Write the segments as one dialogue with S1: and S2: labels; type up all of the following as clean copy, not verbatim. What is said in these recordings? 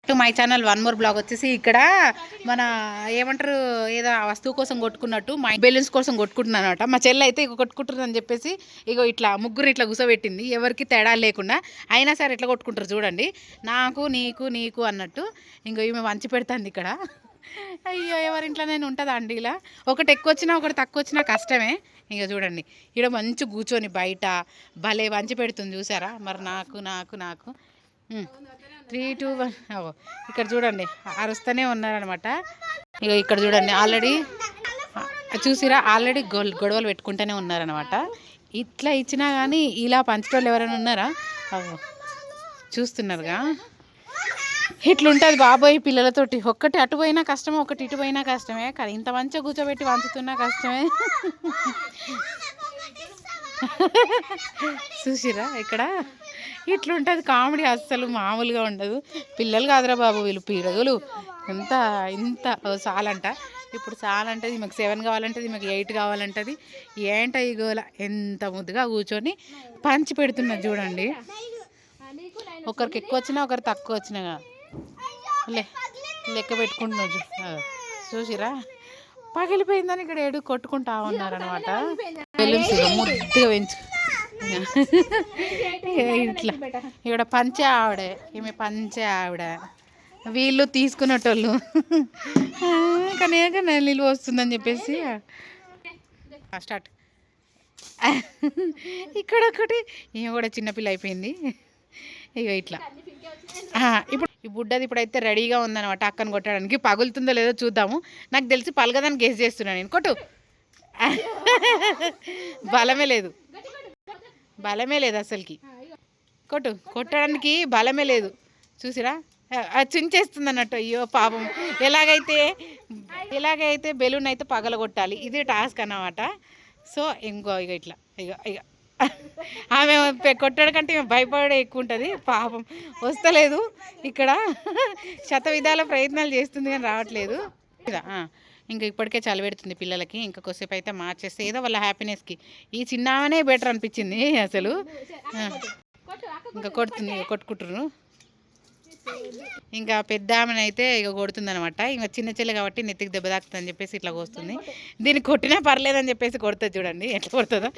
S1: To my channel one more blog వచ్చేసి ఇక్కడ మన ఏమంటారు ఏదో వస్తువు కోసం కొట్టుకున్నట్టు మా బెలూన్స్ కోసం కొట్టుకుంటున్నాను అనమాట. మా చెల్లి అయితే ఇక కొట్టుకుంటుందని చెప్పేసి ఇగో ఇట్లా ముగ్గురు ఇట్లా కూసోబెట్టింది, ఎవరికి తేడా లేకుండా. అయినా సరే ఎట్లా కొట్టుకుంటారు చూడండి, నాకు నీకు నీకు అన్నట్టు. ఇంకో ఈమె వంచి పెడుతుంది ఇక్కడ. అయ్యో ఎవరింట్లోనైనా ఉంటుందా అండి ఇలా, ఒకటి ఎక్కువ వచ్చినా ఒకటి తక్కువ వచ్చినా కష్టమే. ఇక చూడండి ఇక్కడ మంచి కూర్చొని బయట భలే వంచి పెడుతుంది చూసారా. మరి నాకు నాకు నాకు 3, 2, 1 ఇక్కడ చూడండి అరుస్తూనే ఉన్నారనమాట. ఇక ఇక్కడ చూడండి ఆల్రెడీ చూసిరా, ఆల్రెడీ గొడవలు పెట్టుకుంటూనే ఉన్నారనమాట. ఇట్లా ఇచ్చినా కానీ ఇలా పంచేటోళ్ళు ఎవరైనా ఉన్నారా? చూస్తున్నారుగా, ఇట్లుంటుంది బాబోయ్ పిల్లలతోటి. ఒక్కటి అటు పోయినా కష్టమే, ఒకటి ఇటు పోయినా కష్టమే. కానీ ఇంత మంచిగా కూర్చోబెట్టి వంచుతున్నా కష్టమే. చూసిరా ఇక్కడ ఇట్లుంటుంది కామెడీ, అస్సలు మామూలుగా ఉండదు. పిల్లలు కాదురా బాబు వీళ్ళు, పీడగులు. ఇంత ఇంత చాలంట, ఇప్పుడు చాలంటది. మాకు 7 కావాలంటది, మాకు 8 కావాలంటది. ఏంట ఈ గోల, ఎంత ముద్దుగా కూర్చొని పంచి పెడుతున్నది చూడండి. ఒకరికి ఎక్కువ వచ్చినా ఒకరు తక్కువ వచ్చినా లెక్క పెట్టుకుంటున్నారు. చూసిరా పగిలిపోయిందని ఇక్కడ ఏడు కొట్టుకుంటా ఉన్నారనమాట. బెలూన్స్ ముద్దుగా పెంచు ఇట్లా. ఇక్కడ పంచే ఆవిడే, ఈమె పంచే ఆవిడ, వీళ్ళు తీసుకునేటోళ్ళు. కానీ నిలువ వస్తుందని చెప్పేసి స్టార్ట్. ఇక్కడ ఒకటి ఈమె కూడా చిన్నపిల్ల అయిపోయింది. ఇక ఇట్లా ఇప్పుడు ఈ బుడ్డది ఇప్పుడైతే రెడీగా ఉందన్నమాట అక్కను కొట్టడానికి. పగులుతుందో లేదో చూద్దాము. నాకు తెలిసి పలగదని గెస్ చేస్తున్నాను నేను. కొట్టు. బలమే లేదు, బలమే లేదు అసలుకి. కొట్టడానికి బలమే లేదు. చూసిరా చించేస్తుంది అన్నట్టు. అయ్యో పాపం. ఎలాగైతే బెలూన్ అయితే పగలగొట్టాలి, ఇది టాస్క్ అన్నమాట. సో ఇంకో ఇక ఇట్లా ఇక ఆమె కొట్టడం కంటే భయపడే ఎక్కువ ఉంటుంది. పాపం వస్తలేదు. ఇక్కడ శతవిధాల ప్రయత్నాలు చేస్తుంది కానీ రావట్లేదు. ఇంకా ఇప్పటికే చలిపెడుతుంది పిల్లలకి. ఇంకా కొద్దిసేపు అయితే మార్చేస్తే ఏదో వాళ్ళ హ్యాపీనెస్కి ఈ చిన్ననే బెటర్ అనిపించింది అసలు. ఇంకా కొట్టుకుంటున్నారు. ఇంకా పెద్ద ఆమెను అయితే ఇక కొడుతుంది అనమాట. ఇంకా చిన్న చెల్లి కాబట్టి నెత్తికి దెబ్బ తాకుతుందని చెప్పేసి ఇట్లా కోస్తుంది. దీన్ని కొట్టినా పర్లేదని చెప్పేసి కొడుతుంది. చూడండి ఎట్లా కొడుతుందో.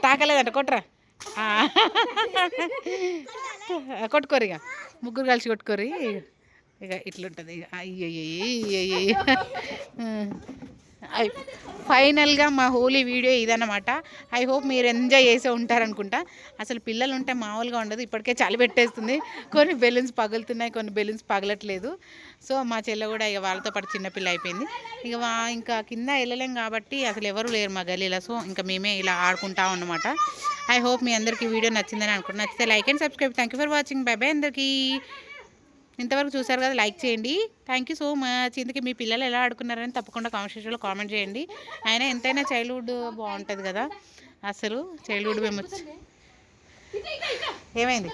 S1: తాకలేదంట, కొట్టరా. కొట్టుకోరు, ఇక ముగ్గురు కలిసి కొట్టుకోరు. ఇక ఇట్లుంటుంది. ఇక అయ్యయ్య ఫైనల్గా మా హోలీ వీడియో ఇదన్నమాట. ఐ హోప్ మీరు ఎంజాయ్ చేసే ఉంటారనుకుంటా. అసలు పిల్లలు ఉంటే మామూలుగా ఉండదు. ఇప్పటికే చలి పెట్టేస్తుంది. కొన్ని బెలూన్స్ పగులుతున్నాయి, కొన్ని బెలూన్స్ పగలట్లేదు. సో మా చెల్లె కూడా ఇక వాళ్ళతో పాటు చిన్నపిల్ల అయిపోయింది. ఇంకా కింద వెళ్ళలేం కాబట్టి అసలు ఎవరు లేరు మా గల్లీలో. సో ఇంకా మేమే ఇలా ఆడుకుంటాం అన్నమాట. ఐ హోప్ మీ అందరికీ వీడియో నచ్చిందని అనుకుంటున్నా. నచ్చితే like and subscribe. Thank you for watching. By by అందరికీ. ఇంతవరకు చూసారు కదా, లైక్ చేయండి. Thank you so much. ఇందుకే మీ పిల్లలు ఎలా ఆడుకున్నారని తప్పకుండా కామెంట్ సెక్షన్లో కామెంట్ చేయండి. అయినా ఎంతైనా చైల్డ్హుడ్ బాగుంటుంది కదా. అసలు చైల్డ్హుడ్ మేము ఏమైంది.